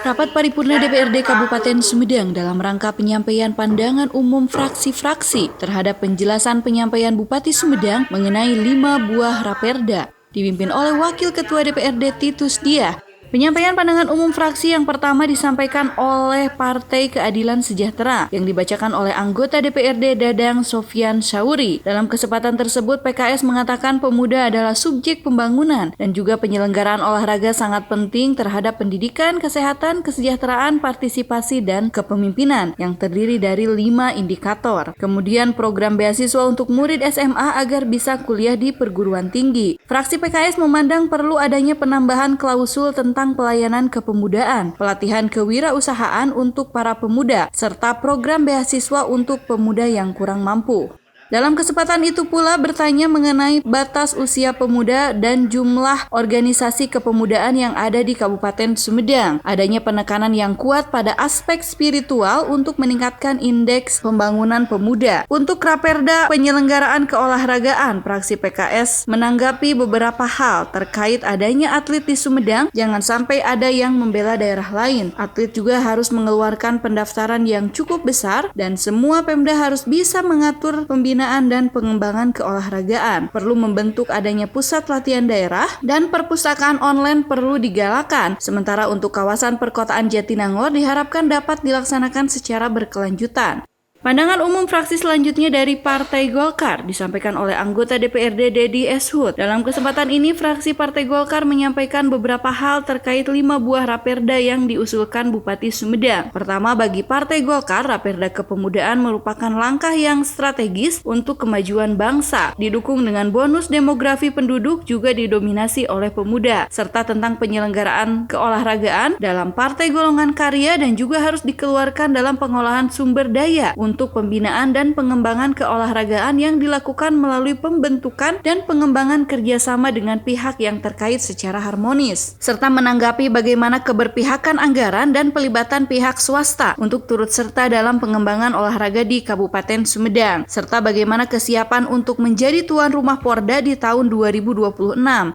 Rapat paripurna DPRD Kabupaten Sumedang dalam rangka penyampaian pandangan umum fraksi-fraksi terhadap penjelasan penyampaian Bupati Sumedang mengenai 5 buah raperda, dipimpin oleh Wakil Ketua DPRD Titus Diah. Penyampaian pandangan umum fraksi yang pertama disampaikan oleh Partai Keadilan Sejahtera yang dibacakan oleh anggota DPRD Dadang Sofyan Sauri. Dalam kesempatan tersebut, PKS mengatakan pemuda adalah subjek pembangunan dan juga penyelenggaraan olahraga sangat penting terhadap pendidikan, kesehatan, kesejahteraan, partisipasi, dan kepemimpinan yang terdiri dari 5 indikator. Kemudian program beasiswa untuk murid SMA agar bisa kuliah di perguruan tinggi. Fraksi PKS memandang perlu adanya penambahan klausul tentang pelayanan kepemudaan, pelatihan kewirausahaan untuk para pemuda, serta program beasiswa untuk pemuda yang kurang mampu. Dalam kesempatan itu pula bertanya mengenai batas usia pemuda dan jumlah organisasi kepemudaan yang ada di Kabupaten Sumedang. Adanya penekanan yang kuat pada aspek spiritual untuk meningkatkan indeks pembangunan pemuda. Untuk raperda penyelenggaraan keolahragaan, fraksi PKS menanggapi beberapa hal terkait adanya atlet di Sumedang. Jangan sampai ada yang membela daerah lain. Atlet juga harus mengeluarkan pendaftaran yang cukup besar dan semua Pemda harus bisa mengatur pembinaan dan pengembangan keolahragaan. Perlu membentuk adanya pusat latihan daerah dan perpustakaan online perlu digalakan. Sementara untuk kawasan perkotaan Jatinangor diharapkan dapat dilaksanakan secara berkelanjutan. Pandangan umum fraksi selanjutnya dari Partai Golkar disampaikan oleh anggota DPRD Dedi Eshut. Dalam kesempatan ini, fraksi Partai Golkar menyampaikan beberapa hal terkait 5 buah raperda yang diusulkan Bupati Sumedang. Pertama, bagi Partai Golkar, raperda kepemudaan merupakan langkah yang strategis untuk kemajuan bangsa. Didukung dengan bonus demografi penduduk juga didominasi oleh pemuda, serta tentang penyelenggaraan keolahragaan dalam partai golongan karya dan juga harus dikeluarkan dalam pengolahan sumber daya untuk pembinaan dan pengembangan keolahragaan yang dilakukan melalui pembentukan dan pengembangan kerjasama dengan pihak yang terkait secara harmonis, serta menanggapi bagaimana keberpihakan anggaran dan pelibatan pihak swasta untuk turut serta dalam pengembangan olahraga di Kabupaten Sumedang, serta bagaimana kesiapan untuk menjadi tuan rumah Porda di tahun 2026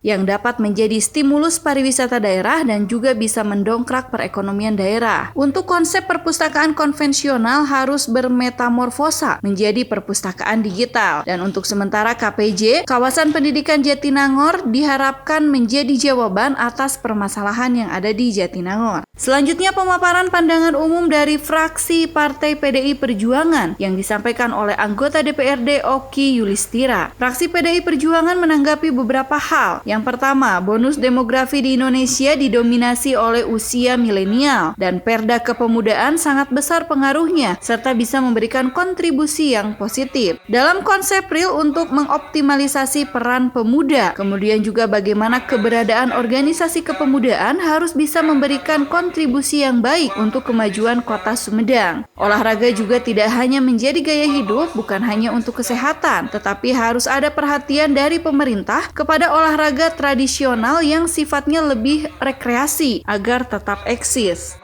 yang dapat menjadi stimulus pariwisata daerah dan juga bisa mendongkrak perekonomian daerah. Untuk konsep perpustakaan konvensional harus metamorfosa menjadi perpustakaan digital. Dan untuk sementara KPJ, kawasan pendidikan Jatinangor diharapkan menjadi jawaban atas permasalahan yang ada di Jatinangor. Selanjutnya pemaparan pandangan umum dari fraksi Partai PDI Perjuangan yang disampaikan oleh anggota DPRD Oki Yulistira. Fraksi PDI Perjuangan menanggapi beberapa hal. Yang pertama, bonus demografi di Indonesia didominasi oleh usia milenial dan perda kepemudaan sangat besar pengaruhnya serta bisa memberikan kontribusi yang positif. Dalam konsep real untuk mengoptimalisasi peran pemuda, kemudian juga bagaimana keberadaan organisasi kepemudaan harus bisa memberikan kontribusi yang baik untuk kemajuan kota Sumedang. Olahraga juga tidak hanya menjadi gaya hidup, bukan hanya untuk kesehatan, tetapi harus ada perhatian dari pemerintah kepada olahraga tradisional yang sifatnya lebih rekreasi agar tetap eksis.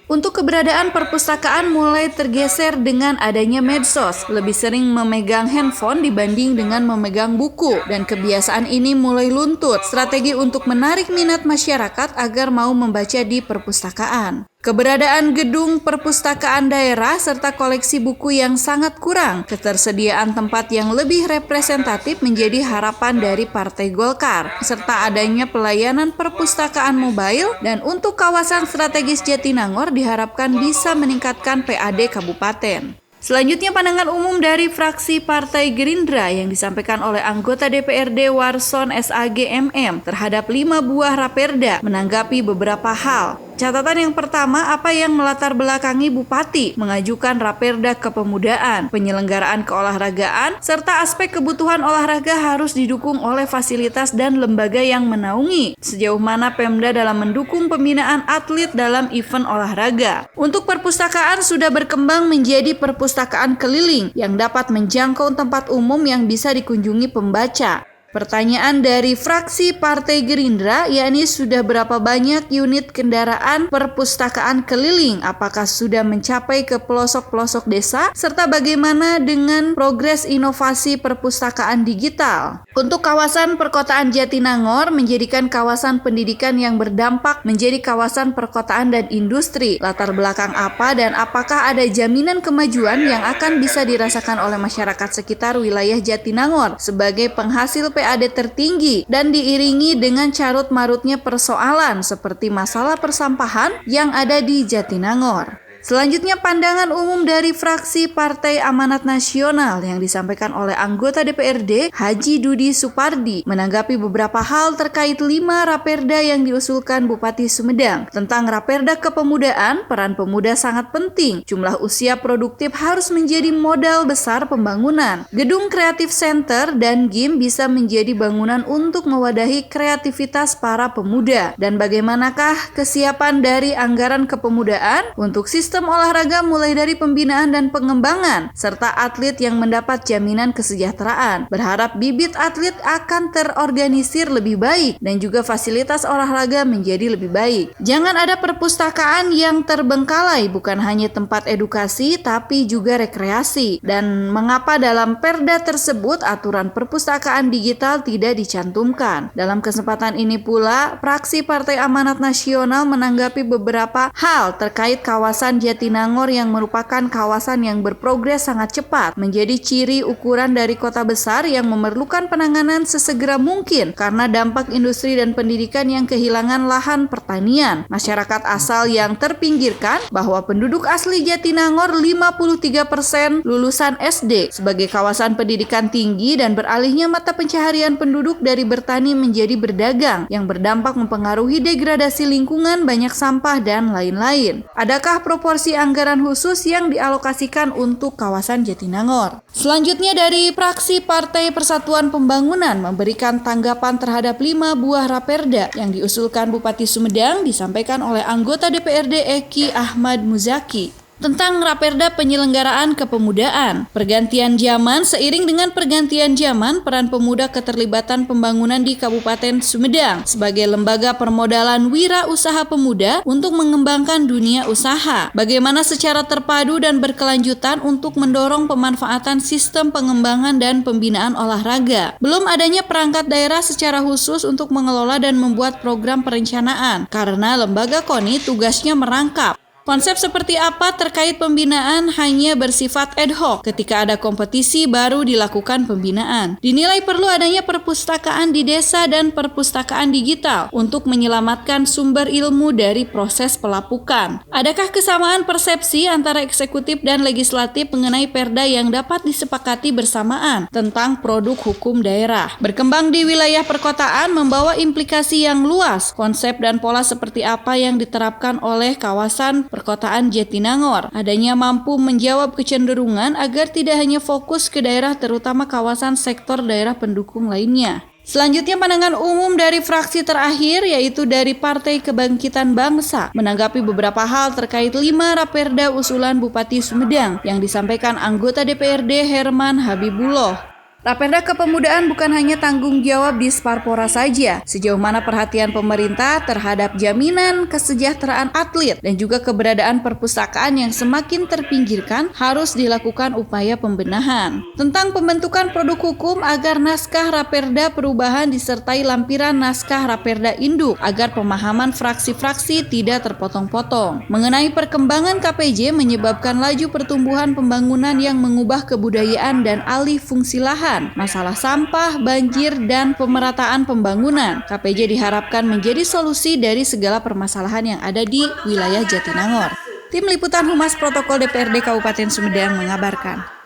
Untuk keberadaan perpustakaan mulai tergeser dengan adanya medsos, lebih sering memegang handphone dibanding dengan memegang buku, dan kebiasaan ini mulai luntur. Strategi untuk menarik minat masyarakat agar mau membaca di perpustakaan. Keberadaan gedung perpustakaan daerah serta koleksi buku yang sangat kurang, ketersediaan tempat yang lebih representatif menjadi harapan dari Partai Golkar, serta adanya pelayanan perpustakaan mobile, dan untuk kawasan strategis Jatinangor diharapkan bisa meningkatkan PAD Kabupaten. Selanjutnya pandangan umum dari fraksi Partai Gerindra yang disampaikan oleh anggota DPRD Warson SAG MM terhadap 5 buah raperda menanggapi beberapa hal. Catatan yang pertama, apa yang melatar belakangi Bupati mengajukan raperda kepemudaan, penyelenggaraan keolahragaan, serta aspek kebutuhan olahraga harus didukung oleh fasilitas dan lembaga yang menaungi. Sejauh mana Pemda dalam mendukung pembinaan atlet dalam event olahraga. Untuk perpustakaan sudah berkembang menjadi perpustakaan keliling yang dapat menjangkau tempat umum yang bisa dikunjungi pembaca. Pertanyaan dari fraksi Partai Gerindra, yakni sudah berapa banyak unit kendaraan perpustakaan keliling? Apakah sudah mencapai ke pelosok-pelosok desa? Serta bagaimana dengan progres inovasi perpustakaan digital? Untuk kawasan perkotaan Jatinangor menjadikan kawasan pendidikan yang berdampak menjadi kawasan perkotaan dan industri. Latar belakang apa dan apakah ada jaminan kemajuan yang akan bisa dirasakan oleh masyarakat sekitar wilayah Jatinangor sebagai penghasil PAD tertinggi dan diiringi dengan carut-marutnya persoalan seperti masalah persampahan yang ada di Jatinangor. Selanjutnya pandangan umum dari fraksi Partai Amanat Nasional yang disampaikan oleh anggota DPRD Haji Dudi Supardi menanggapi beberapa hal terkait 5 raperda yang diusulkan Bupati Sumedang. Tentang raperda kepemudaan, peran pemuda sangat penting. Jumlah usia produktif harus menjadi modal besar pembangunan. Gedung Kreatif Center dan GIM bisa menjadi bangunan untuk mewadahi kreativitas para pemuda. Dan bagaimanakah kesiapan dari anggaran kepemudaan untuk sistem olahraga mulai dari pembinaan dan pengembangan, serta atlet yang mendapat jaminan kesejahteraan. Berharap bibit atlet akan terorganisir lebih baik dan juga fasilitas olahraga menjadi lebih baik. Jangan ada perpustakaan yang terbengkalai, bukan hanya tempat edukasi tapi juga rekreasi. Dan mengapa dalam perda tersebut aturan perpustakaan digital tidak dicantumkan? Dalam kesempatan ini pula, fraksi Partai Amanat Nasional menanggapi beberapa hal terkait kawasan Jatinangor yang merupakan kawasan yang berprogres sangat cepat, menjadi ciri ukuran dari kota besar yang memerlukan penanganan sesegera mungkin karena dampak industri dan pendidikan yang kehilangan lahan pertanian, masyarakat asal yang terpinggirkan, bahwa penduduk asli Jatinangor 53% lulusan SD, sebagai kawasan pendidikan tinggi dan beralihnya mata pencaharian penduduk dari bertani menjadi berdagang yang berdampak mempengaruhi degradasi lingkungan, banyak sampah dan lain-lain. Adakah proporsi anggaran khusus yang dialokasikan untuk kawasan Jatinangor? Selanjutnya dari fraksi Partai Persatuan Pembangunan memberikan tanggapan terhadap 5 buah raperda yang diusulkan Bupati Sumedang disampaikan oleh anggota DPRD Eki Ahmad Muzaki. Tentang raperda penyelenggaraan kepemudaan. Pergantian zaman, seiring dengan pergantian zaman, peran pemuda keterlibatan pembangunan di Kabupaten Sumedang sebagai lembaga permodalan wirausaha pemuda untuk mengembangkan dunia usaha. Bagaimana secara terpadu dan berkelanjutan untuk mendorong pemanfaatan sistem pengembangan dan pembinaan olahraga. Belum adanya perangkat daerah secara khusus untuk mengelola dan membuat program perencanaan, karena lembaga KONI tugasnya merangkap. Konsep seperti apa terkait pembinaan hanya bersifat ad hoc. Ketika ada kompetisi baru dilakukan pembinaan. Dinilai perlu adanya perpustakaan di desa dan perpustakaan digital untuk menyelamatkan sumber ilmu dari proses pelapukan. Adakah kesamaan persepsi antara eksekutif dan legislatif mengenai perda yang dapat disepakati bersamaan tentang produk hukum daerah? Berkembang di wilayah perkotaan membawa implikasi yang luas. Konsep dan pola seperti apa yang diterapkan oleh kawasan perkotaan Jatinangor, adanya mampu menjawab kecenderungan agar tidak hanya fokus ke daerah terutama kawasan sektor daerah pendukung lainnya. Selanjutnya pandangan umum dari fraksi terakhir yaitu dari Partai Kebangkitan Bangsa menanggapi beberapa hal terkait 5 raperda usulan Bupati Sumedang yang disampaikan anggota DPRD Herman Habibullah. Raperda kepemudaan bukan hanya tanggung jawab di Sparpora saja, sejauh mana perhatian pemerintah terhadap jaminan kesejahteraan atlet dan juga keberadaan perpustakaan yang semakin terpinggirkan harus dilakukan upaya pembenahan. Tentang pembentukan produk hukum agar naskah raperda perubahan disertai lampiran naskah raperda induk agar pemahaman fraksi-fraksi tidak terpotong-potong. Mengenai perkembangan KPJ menyebabkan laju pertumbuhan pembangunan yang mengubah kebudayaan dan alih fungsi lahan, masalah sampah, banjir, dan pemerataan pembangunan. KPJ diharapkan menjadi solusi dari segala permasalahan yang ada di wilayah Jatinangor. Tim Liputan Humas Protokol DPRD Kabupaten Sumedang mengabarkan.